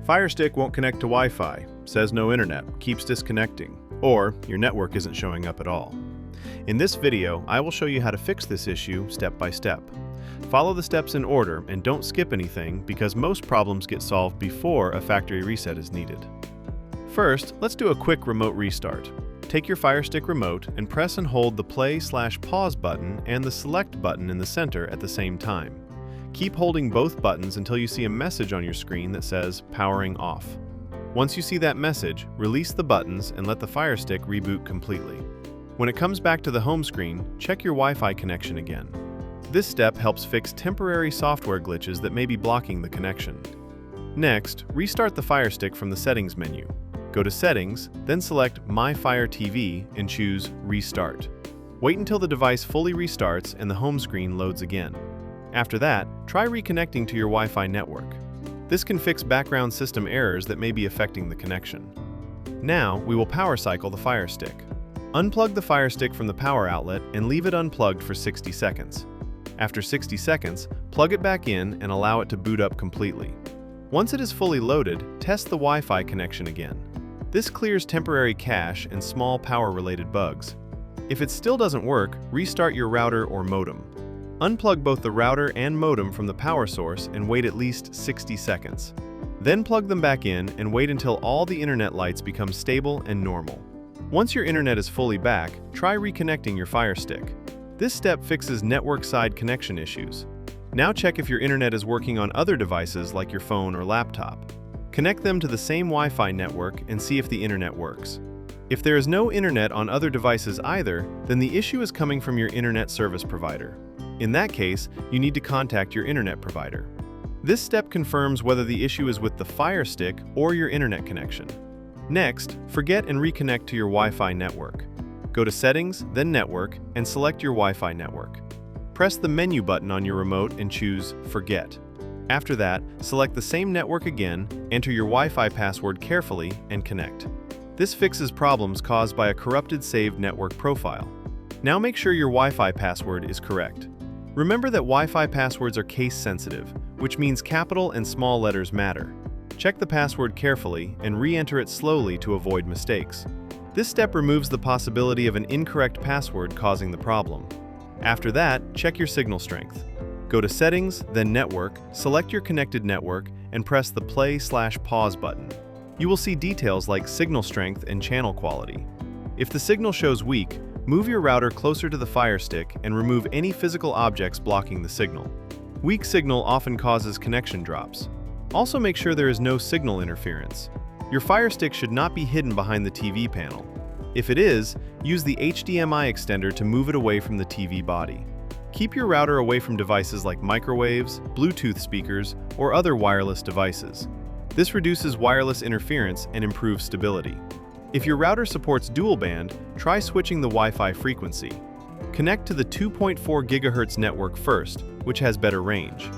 Firestick won't connect to Wi-Fi, says no internet, keeps disconnecting, or your network isn't showing up at all. In this video, I will show you how to fix this issue step by step. Follow the steps in order and don't skip anything because most problems get solved before a factory reset is needed. First, let's do a quick remote restart. Take your Firestick remote and press and hold the play/pause button and the select button in the center at the same time. Keep holding both buttons until you see a message on your screen that says powering off. Once you see that message, release the buttons and let the Firestick reboot completely. When it comes back to the home screen, check your Wi-Fi connection again. This step helps fix temporary software glitches that may be blocking the connection. Next, restart the Firestick from the Settings menu. Go to Settings, then select My Fire TV and choose Restart. Wait until the device fully restarts and the home screen loads again. After that, try reconnecting to your Wi-Fi network. This can fix background system errors that may be affecting the connection. Now, we will power cycle the Firestick. Unplug the Firestick from the power outlet and leave it unplugged for 60 seconds. After 60 seconds, plug it back in and allow it to boot up completely. Once it is fully loaded, test the Wi-Fi connection again. This clears temporary cache and small power-related bugs. If it still doesn't work, restart your router or modem. Unplug both the router and modem from the power source and wait at least 60 seconds. Then plug them back in and wait until all the internet lights become stable and normal. Once your internet is fully back, try reconnecting your Firestick. This step fixes network-side connection issues. Now check if your internet is working on other devices like your phone or laptop. Connect them to the same Wi-Fi network and see if the internet works. If there is no internet on other devices either, then the issue is coming from your internet service provider. In that case, you need to contact your internet provider. This step confirms whether the issue is with the Firestick or your internet connection. Next, forget and reconnect to your Wi-Fi network. Go to Settings, then Network, and select your Wi-Fi network. Press the menu button on your remote and choose Forget. After that, select the same network again, enter your Wi-Fi password carefully, and connect. This fixes problems caused by a corrupted saved network profile. Now make sure your Wi-Fi password is correct. Remember that Wi-Fi passwords are case-sensitive, which means capital and small letters matter. Check the password carefully and re-enter it slowly to avoid mistakes. This step removes the possibility of an incorrect password causing the problem. After that, check your signal strength. Go to Settings, then Network, select your connected network, and press the play/pause button. You will see details like signal strength and channel quality. If the signal shows weak, move your router closer to the Firestick and remove any physical objects blocking the signal. Weak signal often causes connection drops. Also make sure there is no signal interference. Your Firestick should not be hidden behind the TV panel. If it is, use the HDMI extender to move it away from the TV body. Keep your router away from devices like microwaves, Bluetooth speakers, or other wireless devices. This reduces wireless interference and improves stability. If your router supports dual band, try switching the Wi-Fi frequency. Connect to the 2.4 GHz network first, which has better range.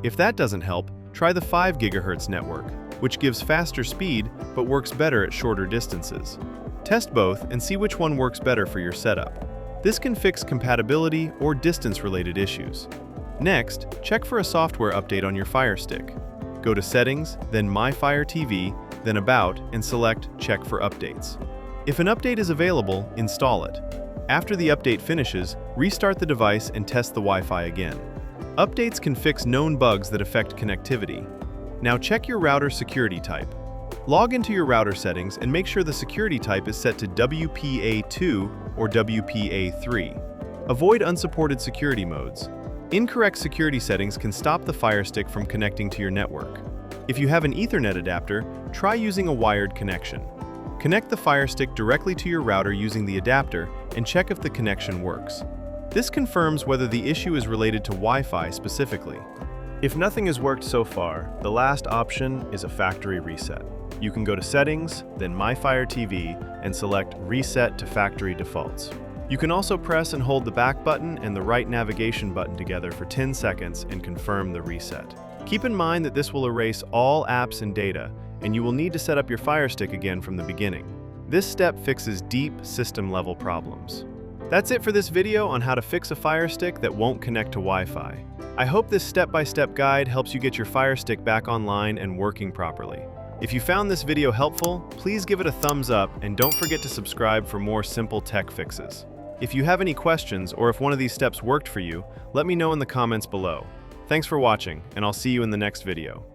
If that doesn't help, try the 5 GHz network, which gives faster speed but works better at shorter distances. Test both and see which one works better for your setup. This can fix compatibility or distance-related issues. Next, check for a software update on your Firestick. Go to Settings, then My Fire TV, then About, and select Check for Updates. If an update is available, install it. After the update finishes, restart the device and test the Wi-Fi again. Updates can fix known bugs that affect connectivity. Now check your router security type. Log into your router settings and make sure the security type is set to WPA2 or WPA3. Avoid unsupported security modes. Incorrect security settings can stop the Firestick from connecting to your network. If you have an Ethernet adapter, try using a wired connection. Connect the Firestick directly to your router using the adapter and check if the connection works. This confirms whether the issue is related to Wi-Fi specifically. If nothing has worked so far, the last option is a factory reset. You can go to Settings, then My Fire TV, and select Reset to Factory Defaults. You can also press and hold the back button and the right navigation button together for 10 seconds and confirm the reset. Keep in mind that this will erase all apps and data, and you will need to set up your Firestick again from the beginning. This step fixes deep system-level problems. That's it for this video on how to fix a Firestick that won't connect to Wi-Fi. I hope this step-by-step guide helps you get your Firestick back online and working properly. If you found this video helpful, please give it a thumbs up and don't forget to subscribe for more simple tech fixes. If you have any questions or if one of these steps worked for you, let me know in the comments below. Thanks for watching, and I'll see you in the next video.